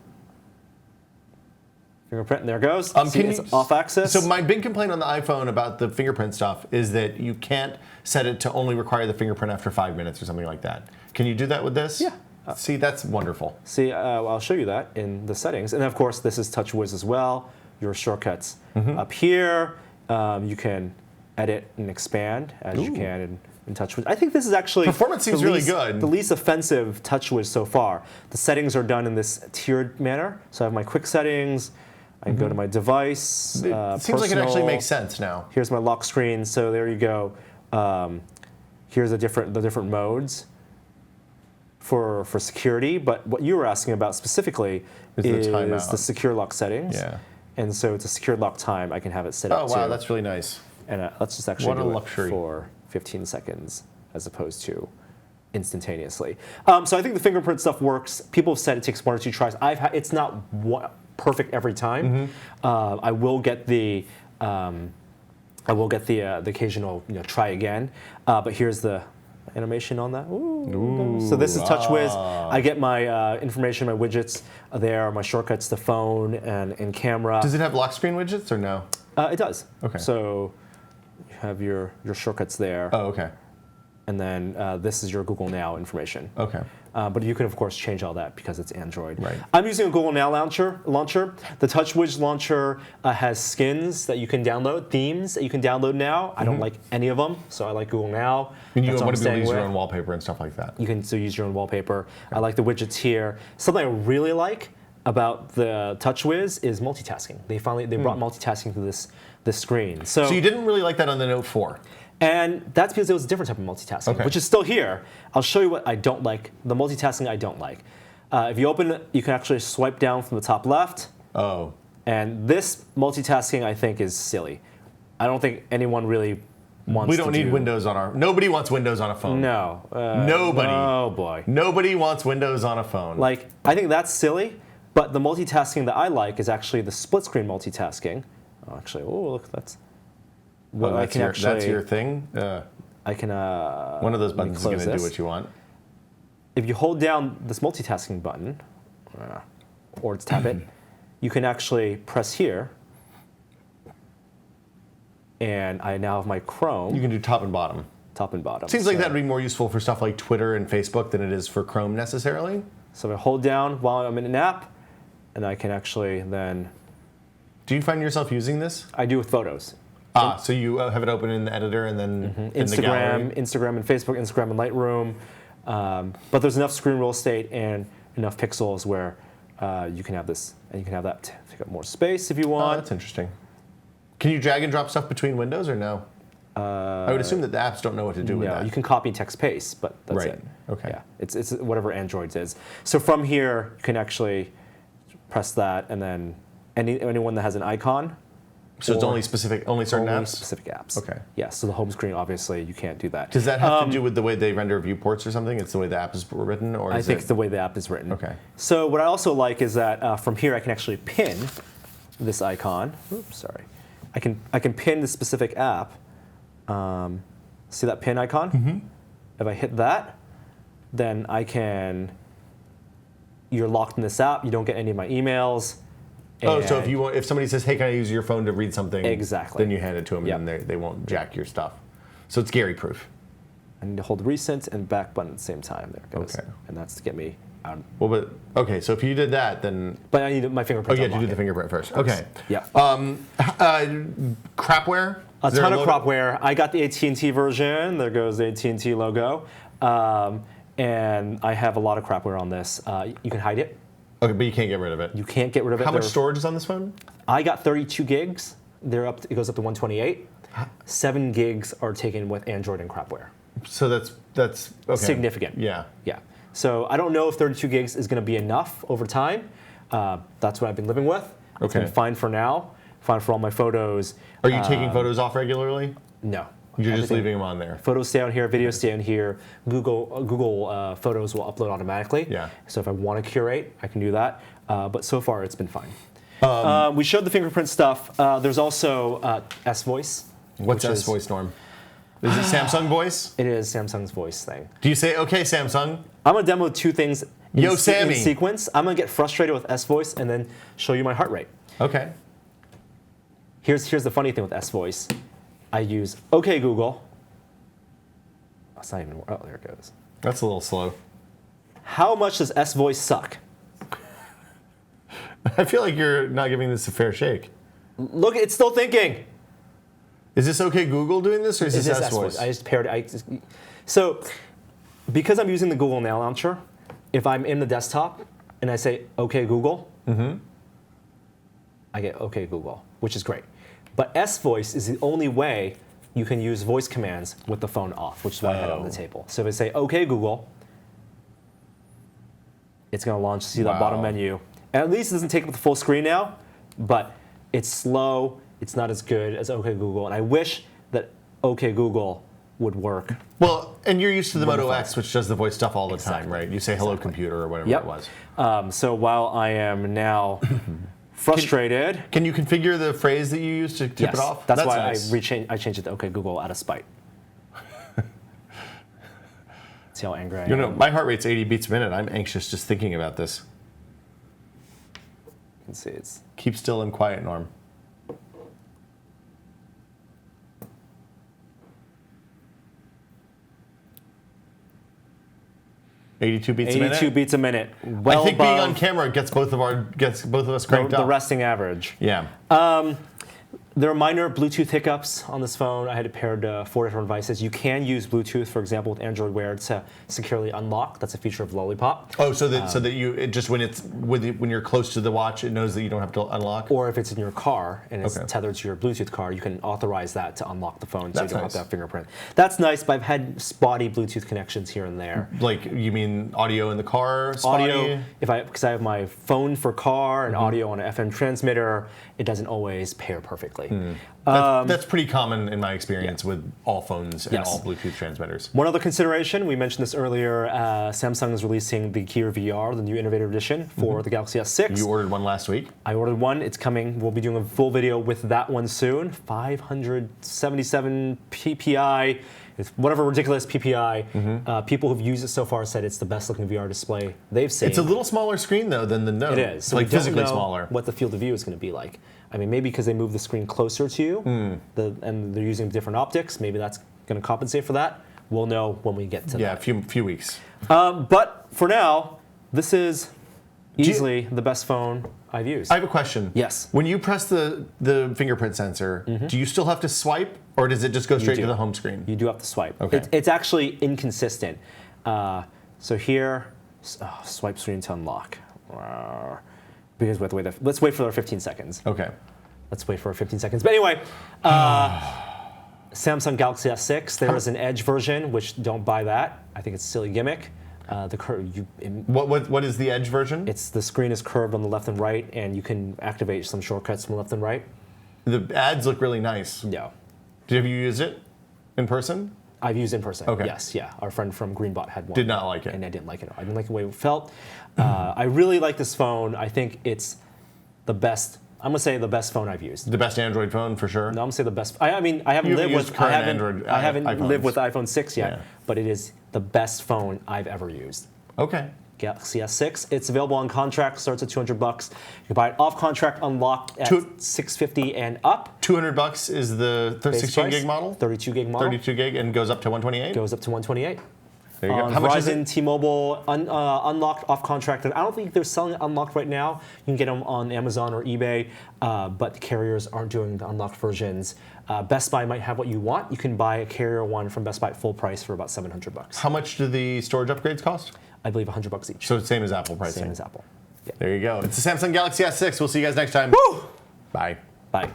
Speaker 2: Fingerprint, and there it goes. See,
Speaker 1: Can
Speaker 2: it's
Speaker 1: you-
Speaker 2: off axis.
Speaker 1: So my big complaint on the iPhone about the fingerprint stuff is that you can't set it to only require the fingerprint after 5 minutes or something like that. Can you do that with this?
Speaker 2: Yeah.
Speaker 1: See, that's wonderful.
Speaker 2: See, I'll show you that in the settings. And then, of course, this is TouchWiz as well. Your shortcuts up here. You can edit and expand as you can in TouchWiz. I think this is actually
Speaker 1: Performance seems really good.
Speaker 2: The least offensive TouchWiz so far. The settings are done in this tiered manner. So I have my quick settings. I can go to my device.
Speaker 1: It seems like it actually
Speaker 2: personal.
Speaker 1: makes sense now.
Speaker 2: Here's my lock screen. So there you go. Here's the different modes for security. But what you were asking about specifically
Speaker 1: Is the
Speaker 2: is
Speaker 1: timeout.
Speaker 2: the secure lock settings.
Speaker 1: Yeah.
Speaker 2: And so it's a secure lock time. I can have it set up
Speaker 1: Oh wow,
Speaker 2: to.
Speaker 1: that's really nice.
Speaker 2: And let's just actually
Speaker 1: What a
Speaker 2: do
Speaker 1: luxury.
Speaker 2: it for 15 seconds as opposed to instantaneously. So I think the fingerprint stuff works. People have said it takes 1 or 2 tries. It's not perfect every time. I will get the occasional try again. But here's the animation on that. Ooh. So this is TouchWiz. I get my information, my widgets there, my shortcuts to phone and camera.
Speaker 1: Does it have lock screen widgets or no?
Speaker 2: It does.
Speaker 1: Okay.
Speaker 2: So you have your shortcuts there.
Speaker 1: Oh, okay.
Speaker 2: And then this is your Google Now information.
Speaker 1: Okay.
Speaker 2: But you can, of course, change all that because it's Android.
Speaker 1: Right.
Speaker 2: I'm using a Google Now launcher. The TouchWiz launcher has skins that you can download, themes that you can download now. I don't like any of them, so I like Google Now.
Speaker 1: And you
Speaker 2: That's what
Speaker 1: want
Speaker 2: I'm
Speaker 1: to be able to
Speaker 2: staying
Speaker 1: use your
Speaker 2: with.
Speaker 1: own wallpaper and stuff like that.
Speaker 2: You can still use your own wallpaper. I like the widgets here. Something I really like about the TouchWiz is multitasking. They brought multitasking to this screen.
Speaker 1: So you didn't really like that on the Note 4?
Speaker 2: And that's because it was a different type of multitasking,
Speaker 1: Okay.
Speaker 2: which is still here. I'll show you what I don't like, the multitasking I don't like. If you open it, you can actually swipe down from the top left.
Speaker 1: Oh.
Speaker 2: And this multitasking, I think, is silly. I don't think anyone really wants
Speaker 1: We
Speaker 2: to
Speaker 1: don't need Windows on our... Nobody wants Windows on a phone.
Speaker 2: No.
Speaker 1: Nobody.
Speaker 2: Oh, boy.
Speaker 1: Nobody wants Windows on a phone.
Speaker 2: Like, I think that's silly, but the multitasking that I like is actually the split screen multitasking. Oh, actually, oh, look, that's...
Speaker 1: Well, that's your thing?
Speaker 2: I can
Speaker 1: One of those buttons is going to do
Speaker 2: this.
Speaker 1: what you want.
Speaker 2: If you hold down this multitasking button, or tap it, you can actually press here, and I now have my Chrome
Speaker 1: You can do top and bottom.
Speaker 2: top and bottom.
Speaker 1: Seems like
Speaker 2: So-
Speaker 1: that would be more useful for stuff like Twitter and Facebook than it is for Chrome necessarily.
Speaker 2: So I hold down while I'm in an app, and I can actually then,
Speaker 1: Do you find yourself using this?
Speaker 2: I do with photos.
Speaker 1: So you have it open in the editor and then in the gallery?
Speaker 2: Instagram and Facebook, Instagram and Lightroom. But there's enough screen real estate and enough pixels where you can have this, and you can have that to take up more space if you
Speaker 1: Oh,
Speaker 2: want.
Speaker 1: that's interesting. Can you drag and drop stuff between windows or no? I would assume that the apps don't know what to do with
Speaker 2: No,
Speaker 1: that.
Speaker 2: you can copy text paste, but that's
Speaker 1: Right.
Speaker 2: it.
Speaker 1: Okay.
Speaker 2: Yeah, it's whatever Android is. So from here, you can actually press that, and then anyone that has an icon.
Speaker 1: So it's
Speaker 2: or
Speaker 1: only certain
Speaker 2: only
Speaker 1: apps?
Speaker 2: specific apps.
Speaker 1: Okay.
Speaker 2: Yeah. So the home screen, obviously, you can't do that.
Speaker 1: Does that have to do with the way they render viewports or something? It's the way the app is written, or
Speaker 2: I
Speaker 1: is
Speaker 2: think
Speaker 1: it?
Speaker 2: it's the way the app is written.
Speaker 1: Okay.
Speaker 2: So what I also like is that from here I can actually pin this icon. Oops, sorry. I can pin the specific app. See that pin icon? If I hit that, then you're locked in this app. You don't get any of my emails.
Speaker 1: Oh, so if somebody says, "Hey, can I use your phone to read something?"
Speaker 2: Exactly.
Speaker 1: Then you hand it to them,
Speaker 2: Yep.
Speaker 1: and then they won't jack your stuff. So it's Gary proof.
Speaker 2: I need to hold recent and back button at the same time. There it goes.
Speaker 1: Okay.
Speaker 2: And that's to get me out.
Speaker 1: Well, but okay. So if you did that, then
Speaker 2: But I need my fingerprint.
Speaker 1: you have to do the fingerprint first. Okay.
Speaker 2: Yeah.
Speaker 1: Crapware.
Speaker 2: A
Speaker 1: Is there
Speaker 2: ton of
Speaker 1: load-
Speaker 2: cropware. I got the AT&T version. There goes the AT&T logo. And I have a lot of crapware on this. You can hide it.
Speaker 1: Okay, but you can't get rid of it.
Speaker 2: You can't get rid of it.
Speaker 1: How much storage is on this phone?
Speaker 2: I got 32 gigs. It goes up to 128. 7 gigs are taken with Android and crapware.
Speaker 1: So that's okay.
Speaker 2: Significant.
Speaker 1: Yeah.
Speaker 2: Yeah. So I don't know if 32 gigs is going to be enough over time. That's what I've been living with. It's
Speaker 1: Okay.
Speaker 2: been fine for now. Fine for all my photos.
Speaker 1: Are you taking photos off regularly?
Speaker 2: No.
Speaker 1: You're just
Speaker 2: Everything-
Speaker 1: leaving them on there.
Speaker 2: Photos stay on here, videos stay on here. Google Photos will upload automatically.
Speaker 1: Yeah.
Speaker 2: So if I want to curate, I can do that. But so far, it's been fine. We showed the fingerprint stuff. There's also S Voice.
Speaker 1: What's
Speaker 2: which
Speaker 1: S
Speaker 2: is-
Speaker 1: voice, Norm? Is it Samsung voice?
Speaker 2: It is Samsung's voice thing.
Speaker 1: Do you say, "Okay, Samsung"?
Speaker 2: I'm gonna demo 2 things
Speaker 1: Yo,
Speaker 2: in
Speaker 1: Sammy.
Speaker 2: sequence. I'm gonna get frustrated with S Voice and then show you my heart rate.
Speaker 1: Okay.
Speaker 2: Here's the funny thing with S Voice. I use OK Google. That's not even. Oh, there it goes.
Speaker 1: That's a little slow.
Speaker 2: How much does S Voice suck?
Speaker 1: I feel like you're not giving this a fair shake.
Speaker 2: Look, it's still thinking.
Speaker 1: Is this OK Google doing this, or is
Speaker 2: Is
Speaker 1: this
Speaker 2: this
Speaker 1: S
Speaker 2: S
Speaker 1: voice?
Speaker 2: Voice? I just paired it. So, because I'm using the Google Now Launcher, if I'm in the desktop and I say OK Google, I get OK Google, which is great. But S Voice is the only way you can use voice commands with the phone off, which is why I had it on the table. So if I say OK Google, it's going to launch. See that bottom
Speaker 1: Wow.
Speaker 2: menu. And at least it doesn't take up the full screen now, but it's slow. It's not as good as OK Google. And I wish that OK Google would work.
Speaker 1: Well, and you're used to the Moto
Speaker 2: Wonderful.
Speaker 1: X, which does the voice stuff all the time,
Speaker 2: Exactly.
Speaker 1: right? You say "Hello, computer" or whatever
Speaker 2: Yep.
Speaker 1: it was.
Speaker 2: So while I am now frustrated,
Speaker 1: Can you configure the phrase that you use to tip
Speaker 2: yes,
Speaker 1: it off?
Speaker 2: that's why
Speaker 1: nice.
Speaker 2: I changed it to OK Google out of spite. See how angry I am.
Speaker 1: You know, my heart rate's 80 beats a minute. I'm anxious just thinking about this.
Speaker 2: You can see it's
Speaker 1: Keep still and quiet, Norm. $82 beats a minute.
Speaker 2: 82 beats a minute. Well
Speaker 1: I think being
Speaker 2: above
Speaker 1: on camera gets both of us cranked
Speaker 2: the
Speaker 1: up.
Speaker 2: resting average.
Speaker 1: Yeah.
Speaker 2: There are minor Bluetooth hiccups on this phone. I had it paired to 4 different devices. You can use Bluetooth, for example, with Android Wear to securely unlock. That's a feature of Lollipop.
Speaker 1: Oh, so that you it just when you're close to the watch, it knows that you don't have to unlock.
Speaker 2: Or if it's in your car and it's
Speaker 1: Okay.
Speaker 2: tethered to your Bluetooth car, you can authorize that to unlock the phone so
Speaker 1: That's
Speaker 2: you don't
Speaker 1: nice.
Speaker 2: have that fingerprint. That's nice, but I've had spotty Bluetooth connections here and there.
Speaker 1: Like you mean audio in the car? Spotty?
Speaker 2: Audio, because I have my phone for car and audio on an FM transmitter, it doesn't always pair perfectly.
Speaker 1: That's pretty common in my experience with all phones and
Speaker 2: Yes.
Speaker 1: all Bluetooth transmitters.
Speaker 2: One other consideration, we mentioned this earlier, Samsung is releasing the Gear VR, the new innovative edition for the Galaxy S6.
Speaker 1: You ordered one last week.
Speaker 2: I ordered one, it's coming. We'll be doing a full video with that one soon. 577 PPI, it's whatever ridiculous PPI. People who've used it so far said it's the best looking VR display they've seen.
Speaker 1: It's a little smaller screen though than the Note.
Speaker 2: It is. So
Speaker 1: like
Speaker 2: we don't
Speaker 1: physically
Speaker 2: know
Speaker 1: smaller.
Speaker 2: what the field of view is going to be like. I mean, maybe because they move the screen closer to you, and they're using different optics, maybe that's going to compensate for that. We'll know when we get to
Speaker 1: Yeah,
Speaker 2: that.
Speaker 1: a few weeks.
Speaker 2: But for now, this is easily the best phone I've used.
Speaker 1: I have a question.
Speaker 2: Yes.
Speaker 1: When you press the fingerprint sensor, do you still have to swipe, or does it just go straight to
Speaker 2: do.
Speaker 1: the home screen?
Speaker 2: You do have to swipe.
Speaker 1: Okay.
Speaker 2: It's actually inconsistent. So here, swipe screen to unlock. Because we have to wait. Let's wait for our 15 seconds.
Speaker 1: Okay.
Speaker 2: Let's wait for our 15 seconds. But anyway, Samsung Galaxy S6. There is an Edge version, which don't buy that. I think it's a silly gimmick.
Speaker 1: What is the Edge version?
Speaker 2: The screen is curved on the left and right, and you can activate some shortcuts from left and right.
Speaker 1: The ads look really nice.
Speaker 2: No.
Speaker 1: Have you used it in person?
Speaker 2: I've used in person.
Speaker 1: Okay.
Speaker 2: Yes, yeah. Our friend from Greenbot had one.
Speaker 1: Did not like it.
Speaker 2: And I didn't like it. I didn't like the way it felt. I really like this phone. I think it's the best I'm gonna say the best phone I've used.
Speaker 1: The best Android phone for sure.
Speaker 2: No, I'm gonna say the best. I mean, I haven't
Speaker 1: You
Speaker 2: lived
Speaker 1: haven't used
Speaker 2: with
Speaker 1: current Android
Speaker 2: I haven't
Speaker 1: iPhones.
Speaker 2: lived with iPhone 6 yet,
Speaker 1: Yeah.
Speaker 2: but it is the best phone I've ever used.
Speaker 1: Okay.
Speaker 2: Galaxy S6. It's available on contract. Starts at $200. You can buy it off contract, unlocked at $650 and up.
Speaker 1: $200 is the 16
Speaker 2: price,
Speaker 1: gig model.
Speaker 2: 32 gig model.
Speaker 1: 32 gig and goes up to 128.
Speaker 2: Goes up to 128.
Speaker 1: There you go.
Speaker 2: On
Speaker 1: How much is
Speaker 2: Verizon,
Speaker 1: it?
Speaker 2: T-Mobile, unlocked off contract. I don't think they're selling it unlocked right now. You can get them on Amazon or eBay, but the carriers aren't doing the unlocked versions. Best Buy might have what you want. You can buy a carrier one from Best Buy at full price for about $700.
Speaker 1: How much do the storage upgrades cost?
Speaker 2: I believe $100 each.
Speaker 1: So it's same as Apple pricing.
Speaker 2: Same as Apple. Yeah.
Speaker 1: There you go. It's the Samsung Galaxy S6. We'll see you guys next time.
Speaker 2: Woo!
Speaker 1: Bye.
Speaker 2: Bye.